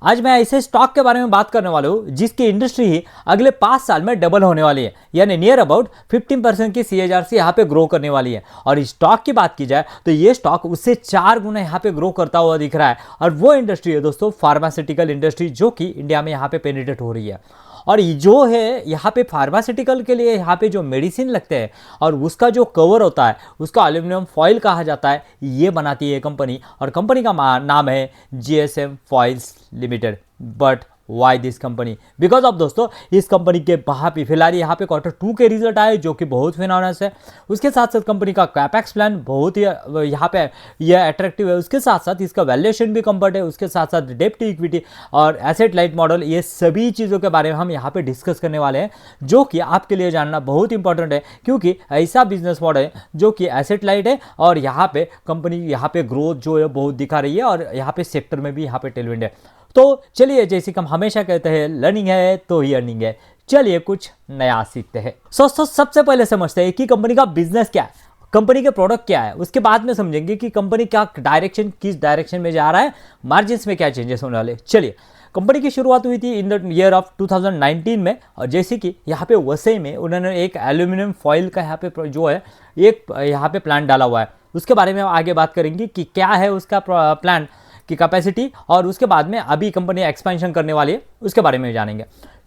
आज मैं ऐसे स्टॉक के बारे में बात करने वाला हूँ जिसकी इंडस्ट्री ही अगले 5 साल में डबल होने वाली है, यानी नियर अबाउट 15% की CAGR से यहाँ पे ग्रो करने वाली है। और इस स्टॉक की बात की जाए तो ये स्टॉक उससे 4 गुना यहाँ पे ग्रो करता हुआ दिख रहा है। और वो इंडस्ट्री है दोस्तों फार्मास्यूटिकल इंडस्ट्री, जो कि इंडिया में यहाँ पे पेनिट्रेट हो रही है। और जो है यहाँ पे फार्मास्यूटिकल के लिए यहाँ पे जो मेडिसिन लगते हैं और उसका जो कवर होता है उसका एल्यूमिनियम फॉइल कहा जाता है, ये बनाती है कंपनी। और कंपनी का नाम है GSM foils limited. But why this company? Because of दोस्तों इस कंपनी के फिलहाल यहाँ पे Q2 के रिजल्ट आए जो कि बहुत फिनोमिनस है। उसके साथ साथ कंपनी का कैपेक्स प्लान बहुत ही यहाँ पे यह अट्रैक्टिव है। उसके साथ साथ इसका वैल्यूएशन भी कंफर्ट है। उसके साथ साथ डेप्ट इक्विटी और एसेट लाइट मॉडल, ये सभी चीज़ों के बारे में हम यहाँ पे डिस्कस करने वाले हैं, जो कि आपके लिए जानना बहुत इंपॉर्टेंट है। क्योंकि ऐसा बिजनेस मॉडल है जो कि एसेट लाइट है और यहाँ पे कंपनी यहाँ पे ग्रोथ जो है बहुत दिखा रही है और यहाँ पे सेक्टर में भी यहाँ पे टेलविंड है। तो चलिए, जैसे कि हम हमेशा कहते हैं, लर्निंग है तो ही अर्निंग है। चलिए कुछ नया सीखते हैं। सबसे पहले समझते हैं कि कंपनी का बिजनेस क्या है, कंपनी के प्रोडक्ट क्या है। उसके बाद में समझेंगे कि कंपनी क्या डायरेक्शन, किस डायरेक्शन में जा रहा है, मार्जिन्स में क्या चेंजेस होने वाले। चलिए, कंपनी की शुरुआत हुई थी इन द ईयर ऑफ 2019 में। और जैसे कि यहाँ पे वसई में उन्होंने एक एल्यूमिनियम फॉइल का यहाँ पे जो है एक यहाँ पे प्लांट डाला हुआ है। उसके बारे में आगे बात करेंगे कि क्या है उसका प्लान की कैपेसिटी, और उसके बाद में अभी कंपनी एक्सपेंशन करने वाली है, उसके बारे में जानेंगे।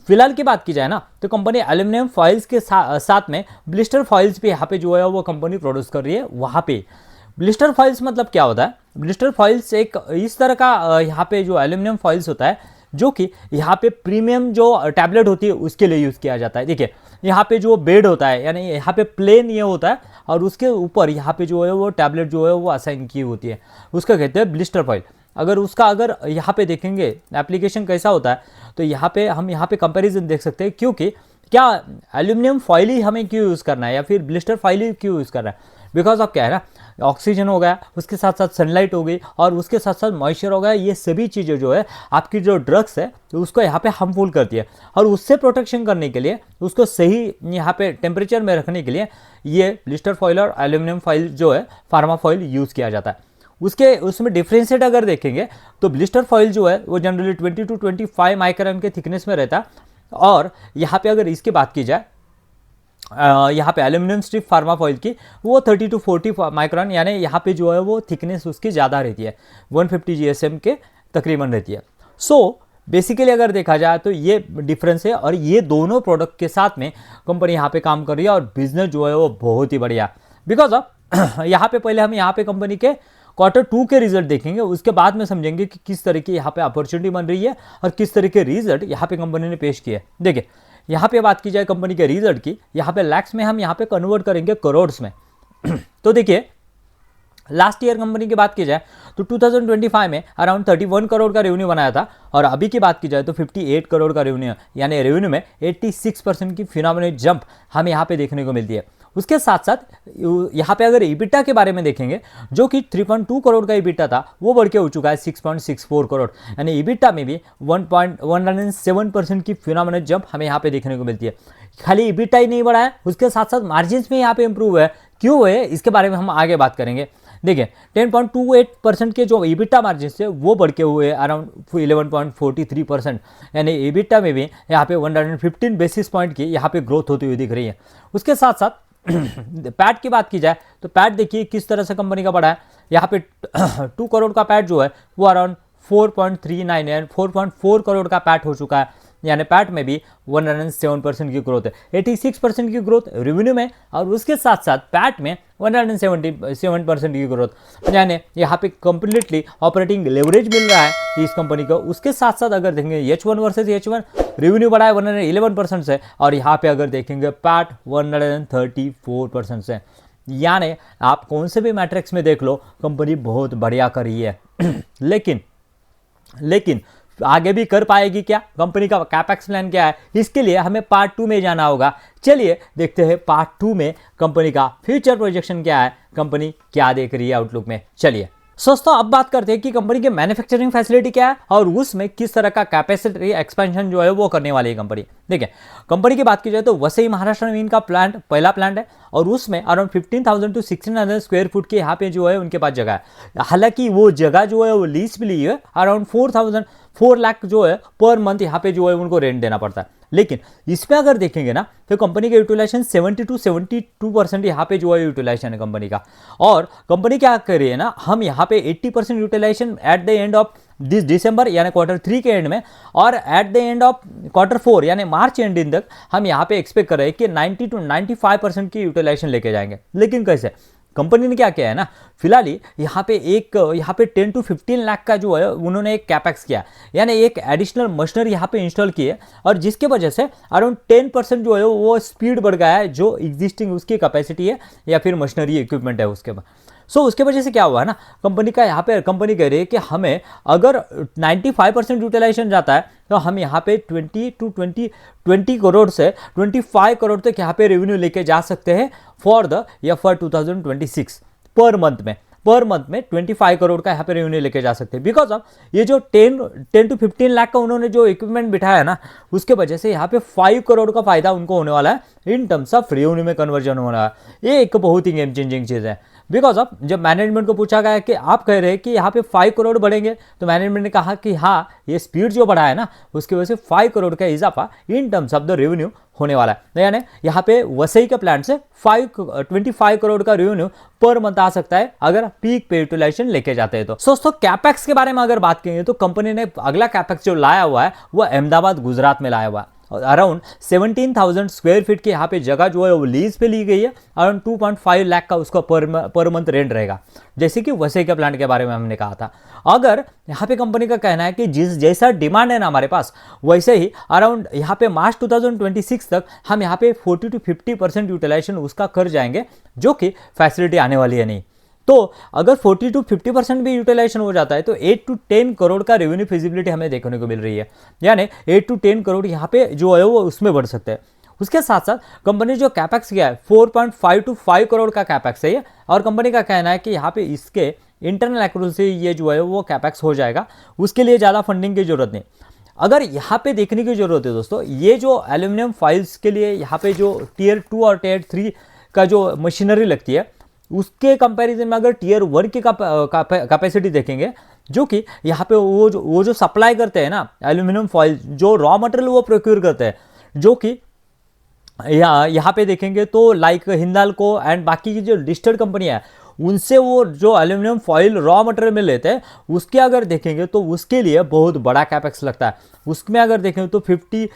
फिलहाल की बात की जाए ना तो कंपनी एल्यूमिनियम फॉइल्स के साथ में ब्लिस्टर फॉइल्स भी यहाँ पे जो है वो कंपनी प्रोड्यूस कर रही है। वहाँ पे ब्लिस्टर फॉइल्स मतलब क्या होता है? ब्लिस्टर फॉइल्स एक इस तरह का यहाँ पे जो एल्यूमिनियम फॉइल्स होता है जो कि यहाँ पे प्रीमियम जो टैबलेट होती है उसके लिए यूज़ किया जाता है। देखिए, यहाँ पे जो बेड होता है, यानी यहाँ पे प्लेन ये होता है और उसके ऊपर यहाँ पे जो है वो टैबलेट जो है वो असाइन की होती है, उसका कहते हैं ब्लिस्टर फॉइल। अगर यहाँ पे देखेंगे एप्लीकेशन कैसा होता है तो यहाँ पे हम यहाँ पे कंपैरिजन देख सकते हैं। क्योंकि क्या एल्यूमिनियम फॉइल ही हमें क्यों यूज़ करना है या फिर ब्लिस्टर फॉइल ही क्यों यूज़ करना है? बिकॉज ऑफ क्या है ना, ऑक्सीजन हो गया, उसके साथ साथ सनलाइट हो गई और उसके साथ साथ मॉइस्चर हो गया। ये सभी चीज़ें जो है आपकी जो ड्रग्स है तो उसको यहाँ पे हार्मफुल करती है। और उससे प्रोटेक्शन करने के लिए, उसको सही यहाँ पे टेम्परेचर में रखने के लिए ये ब्लिस्टर फॉइल और एल्यूमिनियम फॉइल जो है फार्मा फॉइल यूज़ किया जाता है। उसमें डिफ्रेंशिएट अगर देखेंगे तो ब्लिस्टर फॉइल जो है वो जनरली 20 to 25 माइक्रोन के थिकनेस में रहता है। और यहाँ पे अगर इसकी बात की जाए यहाँ पे एल्यूमिनियम स्ट्रिप फार्मा फॉइल की वो 30 to 40 माइक्रोन, यानी यहाँ पे जो है वो थिकनेस उसकी ज़्यादा रहती है, 150 GSM के तकरीबन रहती है। बेसिकली अगर देखा जाए तो ये डिफरेंस है और ये दोनों प्रोडक्ट के साथ में कंपनी यहाँ पे काम कर रही है और बिजनेस जो है वो बहुत ही बढ़िया। बिकॉज ऑफ यहाँ पे पहले हम यहाँ पे कंपनी के Q2 के रिजल्ट देखेंगे, उसके बाद में समझेंगे कि किस तरह की यहाँ पे अपॉर्चुनिटी बन रही है और किस तरह के रिजल्ट यहाँ पे कंपनी ने पेश किए। देखिए, यहाँ पे बात की जाए कंपनी के रिजल्ट की, यहाँ पे लैक्स में हम यहाँ पे कन्वर्ट करेंगे करोड्स में। तो देखिए, लास्ट ईयर कंपनी की बात की जाए तो 2025 में अराउंड 31 करोड़ का रेवेन्यू बनाया था और अभी की बात की जाए तो 58 करोड़ का रेवेन्यू, यानी रेवेन्यू में 86% की फिनोमिनल जंप हमें यहाँ पे देखने को मिलती है। उसके साथ साथ यहाँ पे अगर EBITDA के बारे में देखेंगे, जो कि 3.2 करोड़ का EBITDA था वो बढ़ के हो चुका है 6.64 करोड़, यानी EBITDA में भी 1.107% की फिनोमिनल जंप हमें यहाँ पे देखने को मिलती है। खाली EBITDA ही नहीं बढ़ा है, उसके साथ साथ मार्जिन्स में यहाँ पे इंप्रूव है। क्यों है इसके बारे में हम आगे बात करेंगे। देखिए, 10.28% के जो EBITDA मार्जिन थे वो बढ़ के हुए अराउंड 11.43%, यानी EBITDA में भी यहाँ पे 115 बेसिस पॉइंट की यहाँ पे ग्रोथ होती हुई दिख रही है। उसके साथ साथ पैट की बात की जाए तो पैट देखिए किस तरह से कंपनी का बढ़ा है। यहाँ पे 2 करोड़ का पैट जो है वो अराउंड 4.39 यानी 4.4 करोड़ का पैट हो चुका है, यानी पैट में भी 107% की ग्रोथ है, 86% की ग्रोथ रेवेन्यू में और उसके साथ साथ पैट में 177% की ग्रोथ, यानी यहाँ पे कंप्लीटली ऑपरेटिंग लेवरेज मिल रहा है इस कंपनी को। उसके साथ साथ अगर देखेंगे H1 वर्सेस H1 रेवेन्यू बढ़ा है 111% से और यहाँ पे अगर देखेंगे पैट 134% से, यानी आप कौन से भी मैट्रिक्स में देख लो कंपनी बहुत बढ़िया कर रही है। लेकिन आगे भी कर पाएगी क्या? कंपनी का कैपेक्स प्लान क्या है? इसके लिए हमें पार्ट 2 में जाना होगा। चलिए देखते हैं पार्ट 2 में कंपनी का फ्यूचर प्रोजेक्शन क्या है, कंपनी क्या देख रही है आउटलुक में। चलिए, दोस्तों अब बात करते हैं कि कंपनी की मैन्युफैक्चरिंग फैसिलिटी क्या है और उसमें किस तरह का कैपेसिटी एक्सपेंशन जो है वो करने वाली है कंपनी। देखिए, कंपनी की बात की जाए तो वसई महाराष्ट्र में इनका प्लांट पहला प्लांट है और उसमें अराउंड 15,000 टू 1600 स्क्वायर फुट के यहाँ पे जो है उनके पास जगह है। हालांकि वो जगह जो है वो लीज पे ली है, अराउंड 4 लाख जो है पर मंथ यहाँ पे जो है उनको रेंट देना पड़ता है। लेकिन इसमें अगर देखेंगे ना तो कंपनी का यूटिलाइजेशन 70 टू 72% यहाँ पे जो है यूटिलाइजेशन है कंपनी का। और कंपनी क्या कर रही है ना, हम यहाँ पे 80% utilization at the end of this December यानी Q3 के एंड में, और eight the end of Q4 यानी मार्च एंडिंग तक हम यहाँ पे एक्सपेक्ट कर रहे हैं कि 90 टू 95% की यूटिलाइजेशन लेके जाएंगे। लेकिन कैसे, कंपनी ने क्या किया है ना, फिलहाल ही यहाँ पे 10 टू 15 लाख का जो है उन्होंने एक कैपेक्स किया, यानी एक एडिशनल मशीनरी यहाँ पे इंस्टॉल की है और जिसके वजह से अराउंड 10% जो है वो स्पीड बढ़ गया है जो एग्जिस्टिंग उसकी कैपेसिटी है या फिर मशीनरी इक्विपमेंट है उसके बाद। उसके वजह से क्या हुआ ना, कंपनी का यहाँ पे कंपनी कह रही है कि हमें अगर 95% यूटिलाइजेशन जाता है तो हम यहाँ पे 20 करोड़ से 25 करोड़ तक यहाँ पे रेवेन्यू लेके जा सकते हैं for the FY 2026 per month में 25 करोड़ का यहाँ पे रेवेन्यू लेके जा सकते हैं। बिकॉज ऑफ ये जो 10 टू 15 लाख का उन्होंने जो इक्विपमेंट बिठाया है ना, उसके वजह से यहाँ पे 5 करोड़ का फायदा उनको होने वाला है इन टर्म्स ऑफ रेवेन्यू में कन्वर्जन होना है। ये एक बहुत ही गेम चेंजिंग चीज़ है। बिकॉज ऑफ जब मैनेजमेंट को पूछा गया कि आप कह रहे हैं कि यहाँ पे 5 करोड़ बढ़ेंगे, तो मैनेजमेंट ने कहा कि हाँ, ये स्पीड जो बढ़ा है ना उसकी वजह से 5 करोड़ का इजाफा in terms of the revenue होने वाला है। यानी यहाँ पे वसई के प्लांट से 25 करोड़ का रेवेन्यू पर मंथ आ सकता है अगर पीक पे यूटिलाइजेशन लेके जाते हैं तो। दोस्तों कैपेक्स के बारे में अगर बात करेंगे तो कंपनी ने अगला कैपेक्स जो लाया हुआ है वो अहमदाबाद गुजरात में लाया हुआ है। अराउंड 17,000 स्क्वायर फीट की यहाँ पे जगह जो है वो लीज पे ली गई है। अराउंड 2.5 लाख का उसका पर मंथ रेंट रहेगा, जैसे कि वसई के प्लांट के बारे में हमने कहा था। अगर यहाँ पे कंपनी का कहना है कि जैसा डिमांड है ना हमारे पास, वैसे ही अराउंड यहाँ पे मार्च 2026 तक हम यहाँ पे 40 टू 50% यूटिलाइजेशन उसका कर जाएंगे, जो कि फैसिलिटी आने वाली है नहीं। तो अगर 40 टू 50% भी यूटिलाइजेशन हो जाता है तो 8 टू 10 करोड़ का रेवेन्यू फिजिबिलिटी हमें देखने को मिल रही है। यानी 8 टू 10 करोड़ यहाँ पे जो है वो उसमें बढ़ सकते हैं। उसके साथ साथ कंपनी जो कैपेक्स किया है 4.5 टू 5 करोड़ का कैपेक्स है ये, और कंपनी का कहना है कि यहाँ पे इसके इंटरनल एक्रूल से ये जो है वो कैपेक्स हो जाएगा, उसके लिए ज़्यादा फंडिंग की जरूरत नहीं। अगर यहाँ पे देखने की जरूरत है दोस्तों, ये जो एल्यूमिनियम फाइल्स के लिए यहाँ पे जो Tier 2 और Tier 3 का जो मशीनरी लगती है उसके कंपैरिजन में अगर Tier 1 की कैपेसिटी देखेंगे, जो कि यहाँ पे वो जो सप्लाई करते हैं ना एल्यूमिनियम फॉइल, जो रॉ मटेरियल वो प्रोक्योर करते हैं, जो कि यहाँ पे देखेंगे तो लाइक हिंदाल्को एंड बाकी की जो लिस्टेड कंपनियाँ है उनसे वो जो एल्यूमिनियम फॉइल रॉ मटेरियल में लेते हैं, उसके अगर देखेंगे तो उसके लिए बहुत बड़ा कैपेक्स लगता है। उसमें अगर देखेंगे तो 50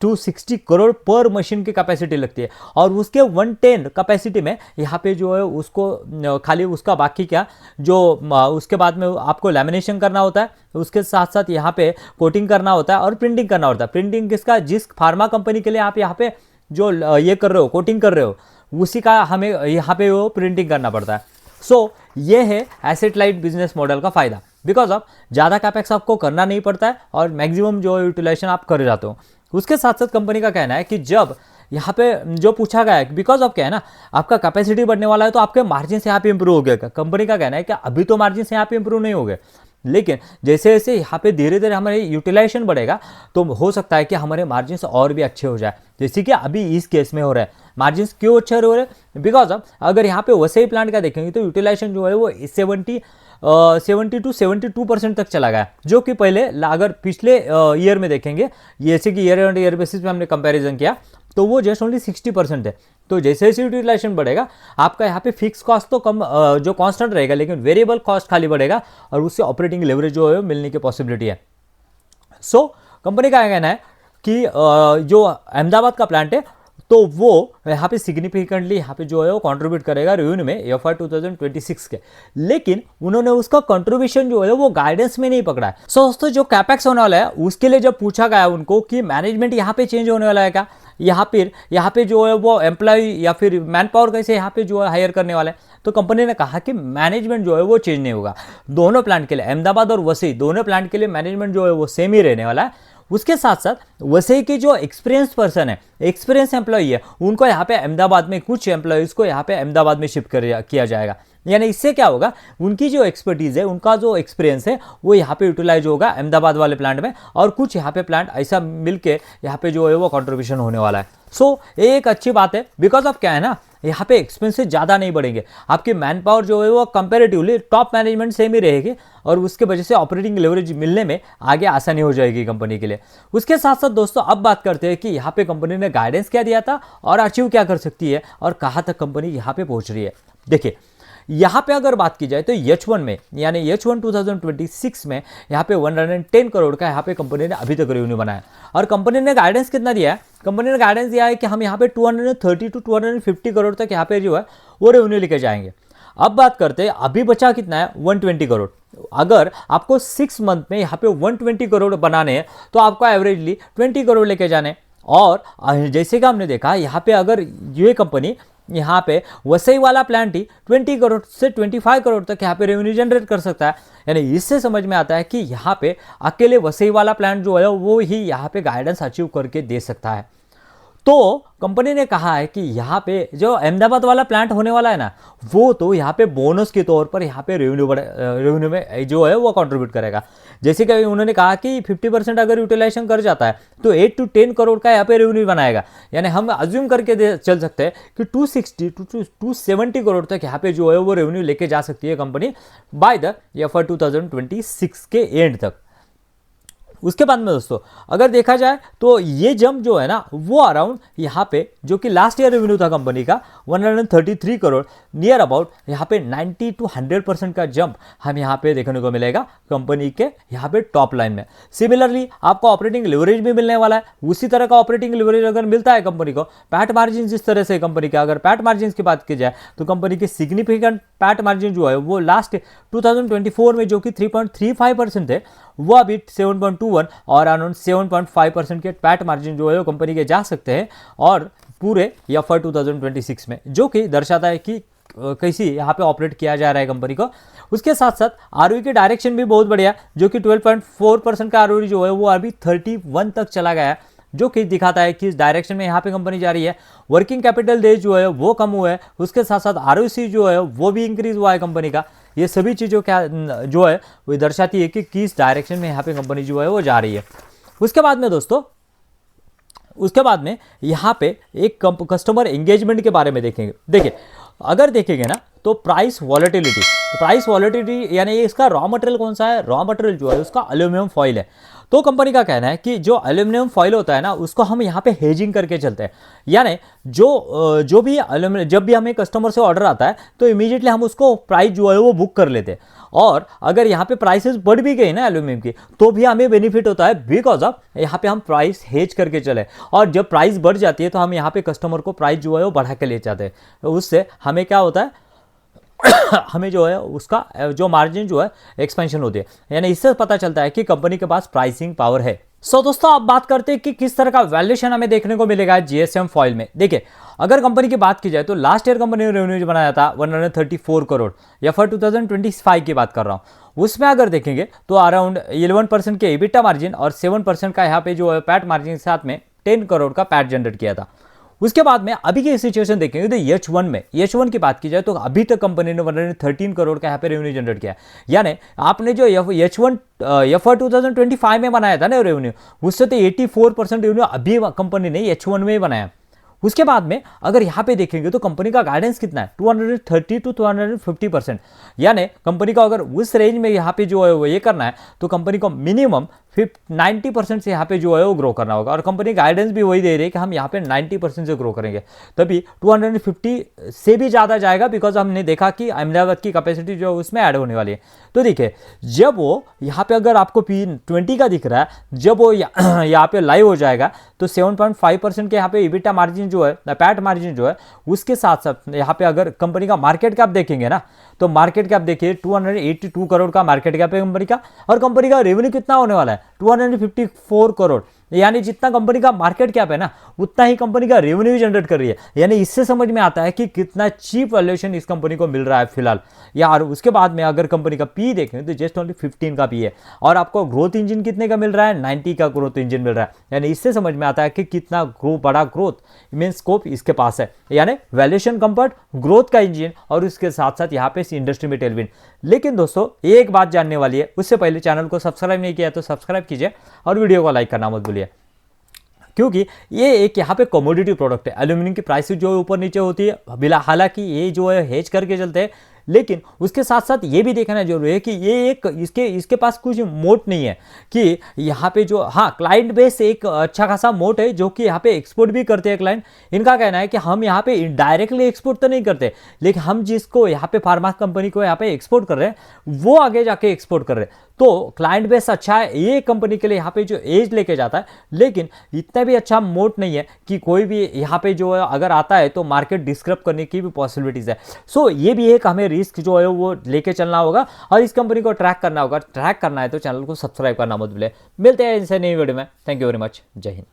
टू 60 करोड़ पर मशीन की कैपेसिटी लगती है, और उसके 110 कैपेसिटी में यहाँ पे जो है उसको खाली उसका बाकी क्या जो उसके बाद में आपको लैमिनेशन करना होता है, उसके साथ साथ यहाँ पे कोटिंग करना होता है और प्रिंटिंग करना होता है। प्रिंटिंग किसका, जिस फार्मा कंपनी के लिए आप यहाँ पे जो ये कर रहे हो, कोटिंग कर रहे हो, उसी का हमें यहाँ पे वो प्रिंटिंग करना पड़ता है। ये है एसेट लाइट बिजनेस मॉडल का फायदा। बिकॉज ऑफ ज़्यादा कैपेक्स आपको करना नहीं पड़ता है और मैक्सिमम जो यूटिलाइजेशन आप कर जाते हो। उसके साथ साथ कंपनी का कहना है कि जब यहाँ पे जो पूछा गया है, बिकॉज ऑफ क्या है ना, आपका कैपेसिटी बढ़ने वाला है तो आपके मार्जिन से यहाँ पे इंप्रूव हो गया। कंपनी का कहना है कि अभी तो मार्जिन से यहाँ पे इंप्रूव नहीं हो गए, लेकिन जैसे जैसे यहाँ पे धीरे धीरे हमारे यूटिलाइजेशन बढ़ेगा तो हो सकता है कि हमारे मार्जिन और भी अच्छे हो जाए, जैसे कि अभी इस केस में हो रहा है। मार्जिन क्यों अच्छे हो रहे हैं, बिकॉज ऑफ अगर यहाँ पे वसई प्लांट का देखेंगे तो यूटिलाइजेशन जो है वो 70 टू 72% तक चला गया, जो कि पहले अगर पिछले ईयर में देखेंगे, जैसे कि ईयर ऑन ईयर बेसिस पे हमने कंपैरिजन किया तो वो जस्ट ओनली 60% है। तो जैसे जैसे यूटिलाइजेशन बढ़ेगा आपका यहाँ पे फिक्स कॉस्ट तो कम जो कांस्टेंट रहेगा, लेकिन वेरिएबल कॉस्ट खाली बढ़ेगा और उससे ऑपरेटिंग लेवरेज जो है मिलने की पॉसिबिलिटी है। कंपनी का कहना है कि जो अहमदाबाद का प्लांट है तो वो यहाँ पे सिग्निफिकेंटली यहाँ पे जो है वो कंट्रीब्यूट करेगा रेवेन्यू में FY 2026 के, लेकिन उन्होंने उसका कंट्रीब्यूशन जो है वो गाइडेंस में नहीं पकड़ा है। दोस्तों जो कैपेक्स होने वाला है उसके लिए जब पूछा गया उनको कि मैनेजमेंट यहाँ पे चेंज होने वाला है क्या, यहाँ पे जो है वो एम्प्लॉय या फिर मैन पावर कैसे यहाँ पे जो है हायर करने वाला है, तो कंपनी ने कहा कि मैनेजमेंट जो है वो चेंज नहीं होगा। दोनों प्लांट के लिए, अहमदाबाद और वसई दोनों प्लांट के लिए मैनेजमेंट जो है वो सेम ही रहने वाला है। उसके साथ साथ वसई के जो एक्सपीरियंस पर्सन है, एक्सपीरियंस एम्प्लॉई है, उनको यहाँ पे अहमदाबाद में, कुछ एम्प्लॉयज़ को यहाँ पे अहमदाबाद में शिफ्ट किया जाएगा। यानी इससे क्या होगा, उनकी जो एक्सपर्टीज है, उनका जो एक्सपीरियंस है वो यहाँ पे यूटिलाइज होगा अहमदाबाद वाले प्लांट में, और कुछ यहाँ पे प्लांट ऐसा मिलके यहाँ पे जो है वो कंट्रीब्यूशन होने वाला है। सो ये एक अच्छी बात है, बिकॉज ऑफ क्या है ना, यहाँ पे एक्सपेंसेस ज़्यादा नहीं बढ़ेंगे, आपकी मैन पावर जो है वो कंपेरेटिवली टॉप मैनेजमेंट सेम ही रहेगी, और उसके वजह से ऑपरेटिंग लेवरेज मिलने में आगे आसानी हो जाएगी कंपनी के लिए। उसके साथ साथ दोस्तों अब बात करते हैं कि यहाँ पे कंपनी ने गाइडेंस क्या दिया था और अचीव क्या कर सकती है और कहाँ तक कंपनी यहाँ पे पहुँच रही है। देखिए यहाँ पे अगर बात की जाए तो H1 में, यानी H1 2026 में यहाँ पे 110 करोड़ का यहाँ पे कंपनी ने अभी तक रेवेन्यू बनाया, और कंपनी ने गाइडेंस कितना दिया है, कंपनी ने गाइडेंस दिया है कि हम यहाँ पे 230 to 250 करोड़ तक यहाँ पे जो है वो रेवेन्यू लेके जाएंगे। अब बात करते हैं अभी बचा कितना है, 120 करोड़। अगर आपको 6 मंथ में यहाँ पे 120 करोड़ बनाने हैं तो आपको एवरेजली 20 करोड़ लेके जाने। और जैसे कि हमने देखा यहाँ पे अगर ये कंपनी यहाँ पे वसई वाला प्लांट ही 20 करोड़ से 25 करोड़ तक यहाँ पे रेवेन्यू जनरेट कर सकता है, यानी इससे समझ में आता है कि यहाँ पे अकेले वसई वाला प्लांट जो है वो ही यहाँ पे गाइडेंस अचीव करके दे सकता है। तो कंपनी ने कहा है कि यहाँ पे जो अहमदाबाद वाला प्लांट होने वाला है ना, वो तो यहाँ पे बोनस के तौर पर यहाँ पे रेवेन्यू में जो है वो कंट्रीब्यूट करेगा। जैसे कि उन्होंने कहा कि 50% अगर यूटिलाइजेशन कर जाता है तो 8 to 10 करोड़ का यहाँ पे रेवेन्यू बनाएगा, यानी हम अज्यूम करके चल सकते हैं कि 260 to 270 करोड़ तक यहाँ पे जो है वो रेवेन्यू लेके जा सकती है कंपनी बाय द FY 2026 के एंड तक। उसके बाद में दोस्तों अगर देखा जाए तो ये जंप जो है ना वो अराउंड यहाँ पे जो कि लास्ट ईयर रेवेन्यू था कंपनी का 133 करोड़, नियर अबाउट यहाँ पे 90 to 100% का जंप हम यहाँ पे देखने को मिलेगा कंपनी के यहाँ पे टॉप लाइन में। सिमिलरली आपको ऑपरेटिंग लिवरेज भी मिलने वाला है, उसी तरह का ऑपरेटिंग लिवरेज अगर मिलता है कंपनी को, पैट मार्जिन जिस तरह से कंपनी का, अगर पैट मार्जिन की बात की जाए तो कंपनी की सिग्निफिकेंट पैट मार्जिन जो है वो लास्ट 2024 में जो कि 3.35% थे, वो अभी 7.21 और अराउंड 7.5% के पैट मार्जिन जो है वो कंपनी के जा सकते हैं और पूरे FY 2026 में, जो कि दर्शाता है कि कैसी यहाँ पे ऑपरेट किया जा रहा है कंपनी को। उसके साथ साथ ROE की डायरेक्शन भी बहुत बढ़िया, जो कि 12.4% का ROE जो है वो अभी 31 तक चला गया है, जो कि दिखाता है कि इस डायरेक्शन में यहाँ पे कंपनी जा रही है। वर्किंग कैपिटल डेज जो है वो कम हुआ है, उसके साथ साथ ROC जो है वो भी इंक्रीज हुआ है कंपनी का। ये सभी चीज़ों क्या जो है वो दर्शाती है कि किस डायरेक्शन में यहाँ पे कंपनी जो है वो जा रही है। उसके बाद में दोस्तों यहाँ पे एक कस्टमर एंगेजमेंट के बारे में देखेंगे। देखिए अगर देखेंगे ना तो प्राइस वॉलेटिलिटी यानी इसका रॉ मटेरियल कौन सा है, रॉ मटेरियल जो है उसका एल्यूमिनियम फॉइल है। तो कंपनी का कहना है कि जो एल्यूमिनियम फॉइल होता है ना उसको हम यहाँ पे हेजिंग करके चलते हैं, यानी जो भी एल्यूमिनियम, जब भी हमें कस्टमर से ऑर्डर आता है तो इमीडिएटली हम उसको प्राइस जो है वो बुक कर लेते हैं, और अगर यहाँ पे प्राइसेस बढ़ भी गई ना एल्यूमिनियम की तो भी हमें बेनिफिट होता है, बिकॉज ऑफ यहाँ पे हम प्राइस हेज करके चले, और जब प्राइस बढ़ जाती है तो हम यहाँ पे कस्टमर को प्राइस जो है वो बढ़ा के ले जाते हैं। तो उससे हमें क्या होता है हमें जो है उसका जो मार्जिन जो है एक्सपेंशन होती है, यानी इससे पता चलता है कि कंपनी के पास प्राइसिंग पावर है। सो दोस्तों अब बात करते हैं कि किस तरह का वैल्यूएशन हमें देखने को मिलेगा GSM फॉइल में। देखिए अगर कंपनी की बात की जाए तो लास्ट ईयर कंपनी ने रेवेन्यू बनाया था 134 करोड़, FY 2025 की बात कर रहा हूँ। उसमें अगर देखेंगे तो अराउंड 11% के EBITDA मार्जिन और 7% का यहाँ पे जो है पैट मार्जिन के साथ में 10 करोड़ का पैट जनरेट किया था। उसके बाद में अभी की सिचुएशन देखेंगे तो H1 की बात की जाए तो अभी तक कंपनी ने 113 करोड़ का यहाँ पे रेवेन्यू जनरेट किया, यानी आपने जो H1 FY 2025 में बनाया था ना रेवेन्यू, उससे तो 84% रेवेन्यू अभी कंपनी ने H1 में ही बनाया। उसके बाद में अगर यहाँ पे देखेंगे तो कंपनी का गाइडेंस कितना है, 230 to 250%, यानी कंपनी का अगर उस रेंज में यहाँ पे जो है वो ये करना है तो कंपनी को मिनिमम 90% से यहाँ पे जो है वो ग्रो करना होगा, और कंपनी गाइडेंस भी वही दे रही है कि हम यहाँ पे 90% से ग्रो करेंगे, तभी 250 से भी ज़्यादा जाएगा, बिकॉज हमने देखा कि अहमदाबाद की कैपेसिटी जो है उसमें ऐड होने वाली है। तो देखिए जब वो यहाँ पे अगर आपको P20 का दिख रहा है, जब वो यहाँ पे लाइव हो जाएगा तो 7.5% के यहाँ पे EBITDA मार्जिन जो है, पैट मार्जिन जो है, उसके साथ साथ यहाँ पे अगर कंपनी का मार्केट कैप देखेंगे ना तो मार्केट कैप देखिए 282 करोड़ का मार्केट कैप है कंपनी का, और कंपनी का रेवेन्यू कितना होने वाला है 254 करोड़, यानी जितना कंपनी का मार्केट कैप है ना, उतना ही कंपनी का रेवेन्यू जनरेट कर रही है। यानी इससे समझ में आता है कि कितना चीप वैल्यूएशन इस कंपनी को मिल रहा है फिलहाल यार। उसके बाद में अगर कंपनी का पी देखें तो जस्ट ओनली 15 का पी है, और आपको ग्रोथ इंजन कितने का मिल रहा है, 90 का ग्रोथ इंजन मिल रहा है। यानी इससे समझ में आता है कि कितना बड़ा ग्रोथ मीन स्कोप इसके पास है। यानी वैल्यूएशन कंफर्ट, ग्रोथ का इंजन, और उसके साथ साथ यहाँ पे इस इंडस्ट्री में टेलविंड। लेकिन दोस्तों एक बात जानने वाली है, उससे पहले चैनल को सब्सक्राइब नहीं किया तो सब्सक्राइब कीजिए और वीडियो को लाइक करना मत भूलिए, क्योंकि ये एक यहाँ पे कमोडिटी प्रोडक्ट है। एल्यूमिनियम की प्राइस जो है ऊपर नीचे होती है, बिला हालांकि ये जो है हेज करके चलते हैं, लेकिन उसके साथ साथ ये भी देखना जरूरी है कि ये एक इसके पास कुछ मोट नहीं है कि यहाँ पे जो, हाँ क्लाइंट बेस एक अच्छा खासा मोट है, जो कि यहाँ पे एक्सपोर्ट भी करते हैं क्लाइंट। इनका कहना है कि हम यहाँ पे डायरेक्टली एक्सपोर्ट तो नहीं करते, लेकिन हम जिसको यहाँ पे फार्मा कंपनी को यहाँ पे एक्सपोर्ट कर रहे हैं वो आगे जाके एक्सपोर्ट कर रहे हैं। तो क्लाइंट बेस अच्छा है, ये कंपनी के लिए यहाँ पे जो एज लेके जाता है, लेकिन इतना भी अच्छा मोट नहीं है कि कोई भी यहाँ पे जो है अगर आता है तो मार्केट डिस्क्रप करने की भी पॉसिबिलिटीज है। सो ये भी एक हमें रिस्क जो है वो लेके चलना होगा और इस कंपनी को ट्रैक करना होगा। ट्रैक करना है तो चैनल को सब्सक्राइब करना मत भूलें। मिलते हैं इनसे नई वीडियो में। Thank you very much. जय हिंद।